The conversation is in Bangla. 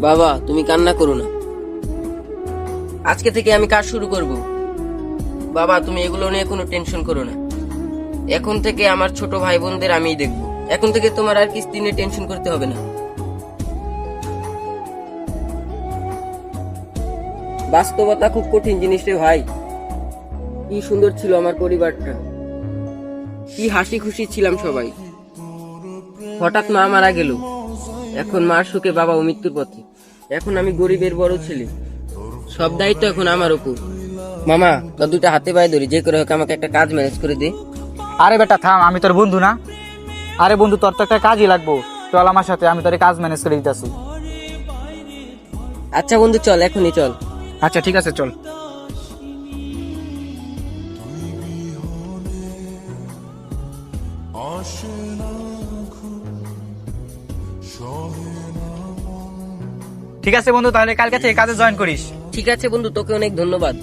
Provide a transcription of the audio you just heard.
বাবা তুমি কান্না করো না, আজকে থেকে আমি কাজ শুরু করব। বাবা তুমি এগুলো নিয়ে কোনো টেনশন করো না, এখন থেকে আমার ছোট ভাই বোনদের আমিই দেখব। এখন থেকে তোমার আর কিস্তি নিয়ে টেনশন করতে হবে না। বাস্তবতা খুব কঠিন জিনিস রে ভাই। কি সুন্দর ছিল আমার পরিবারটা, কি হাসি খুশি ছিলাম সবাই। হঠাৎ মা মারা গেল, এখন মার সুখে বাবা ও মৃত্যুর পথে। এখন আমি গরিবের বড় ছেলে, সব দায়িত্ব এখন আমার উপর। মামা তোর দুটা হাতে পায়ে ধরি, যে করে হোক আমাকে একটা কাজ ম্যানেজ করে দে। আরে বেটা থাম, আমি তোর বন্ধু না? আরে বন্ধু, তোর তো একটা কাজই লাগবো, চল আমার সাথে, আমি তোর কাজ ম্যানেজ করে দিতেছি। আচ্ছা বন্ধু চল, এখনই চল। আচ্ছা ঠিক আছে, চল। ঠিক আছে বন্ধু, তাহলে কালকে থেকে কাজে জয়েন করিস। ঠিক আছে বন্ধু, তোকে অনেক ধন্যবাদ।